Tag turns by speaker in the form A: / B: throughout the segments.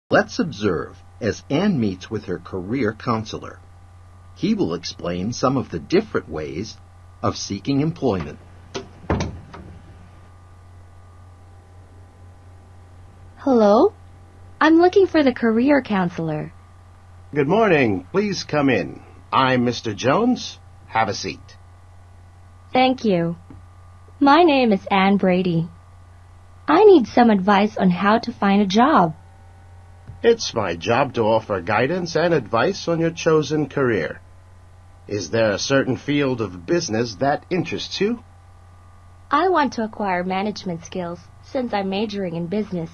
A: Let's observe as Anne meets with her career counselor. He will explain some of the different ways of seeking employment.
B: Hello? I'm looking for the career counselor.
C: Good morning. Please come in. I'm Mr. Jones. Have a seat.
B: Thank you. My name is Anne Brady. I need some advice on how to find a job.
C: It's my job to offer guidance and advice on your chosen career. Is there a certain field of business that interests you?
B: I want to acquire management skills since I'm majoring in business.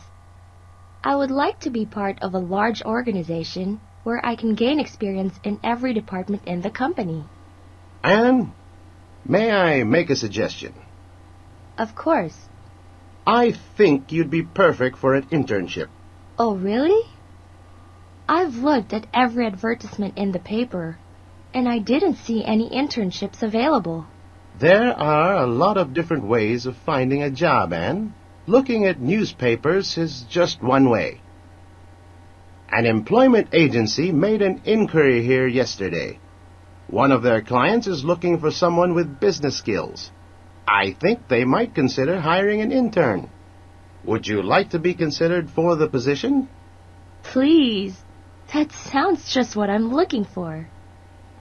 B: I would like to be part of a large organization where I can gain experience in every department in the company.
C: Anne, may I make a suggestion?
B: Of course.
C: I think you'd be perfect for an internship.
B: Oh, really? I've looked at every advertisement in the paper, and I didn't see any internships available.
C: There are a lot of different ways of finding a job, Anne. Looking at newspapers is just one way. An employment agency made an inquiry here yesterday. One of their clients is looking for someone with business skills. I think they might consider hiring an intern. Would you like to be considered for the position?
B: Please. That sounds just what I'm looking for.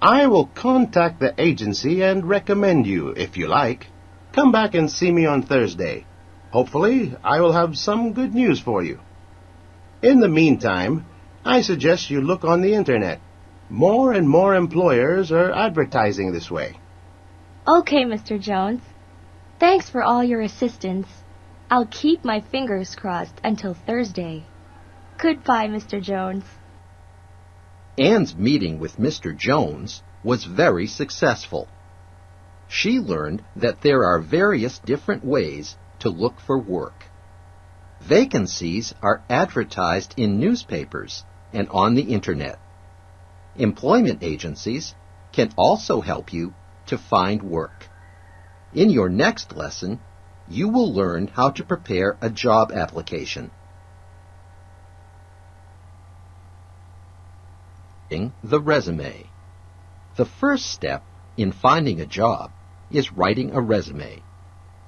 C: I will contact the agency and recommend you, if you like. Come back and see me on Thursday. Hopefully, I will have some good news for you. In the meantime, I suggest you look on the Internet. More and more employers are advertising this way.
B: Okay, Mr. Jones. Thanks for all your assistance. I'll keep my fingers crossed until Thursday. Goodbye, Mr. Jones.
A: Anne's meeting with Mr. Jones was very successful. She learned that there are various different ways to look for work. Vacancies are advertised in newspapers and on the Internet. Employment agencies can also help you to find work. In your next lesson, you will learn how to prepare a job application. The resume. The first step in finding a job is writing a resume.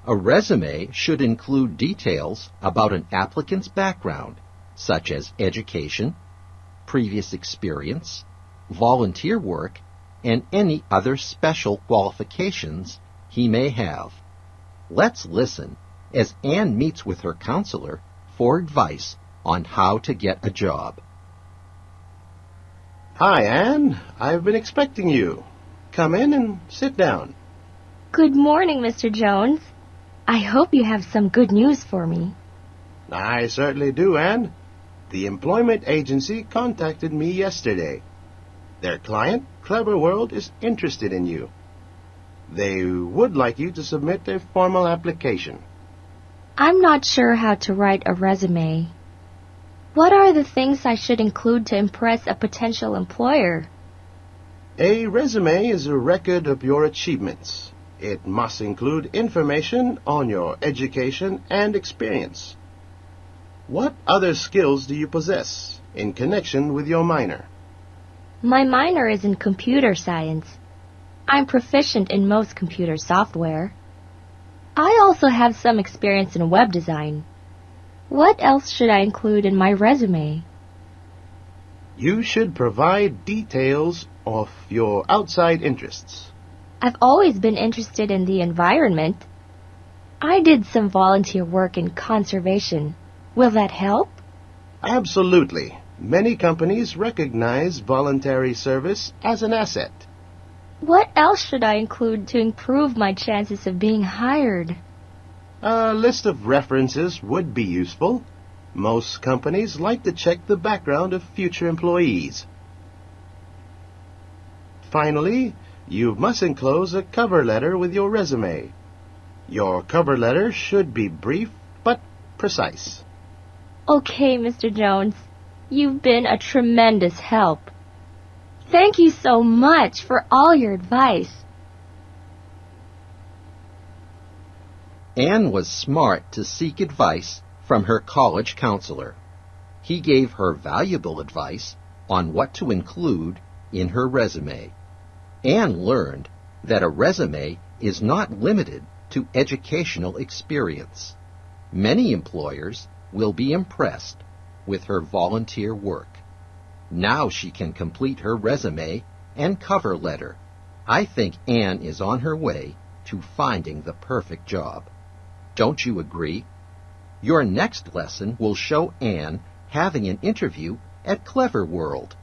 A: A resume should include details about an applicant's background, such as education, previous experience, volunteer work, and any other special qualifications he may have. Let's listen as Anne meets with her counselor for advice on how to get a job.
C: Hi, Anne. I've been expecting you. Come in and sit down.
B: Good morning, Mr. Jones. I hope you have some good news for me.
C: I certainly do, Anne. The employment agency contacted me yesterday. Their client, Clever World, is interested in you. They would like you to submit a formal application.
B: I'm not sure how to write a resume. What are the things I should include to impress a potential employer?
C: A resume is a record of your achievements. It must include information on your education and experience. What other skills do you possess in connection with your minor?
B: My minor is in computer science. I'm proficient in most computer software. I also have some experience in web design. What else should I include in my resume?
C: You should provide details of your outside interests.
B: I've always been interested in the environment. I did some volunteer work in conservation. Will that help?
C: Absolutely. Many companies recognize voluntary service as an asset.
B: What else should I include to improve my chances of being hired?
C: A list of references would be useful. Most companies like to check the background of future employees. Finally, you must enclose a cover letter with your resume. Your cover letter should be brief but precise.
B: Okay, Mr. Jones. You've been a tremendous help. Thank you so much for all your advice.
A: Anne was smart to seek advice from her college counselor. He gave her valuable advice on what to include in her resume. Anne learned that a resume is not limited to educational experience. Many employers will be impressed with her volunteer work. Now she can complete her resume and cover letter. I think Anne is on her way to finding the perfect job. Don't you agree? Your next lesson will show Anne having an interview at Clever World.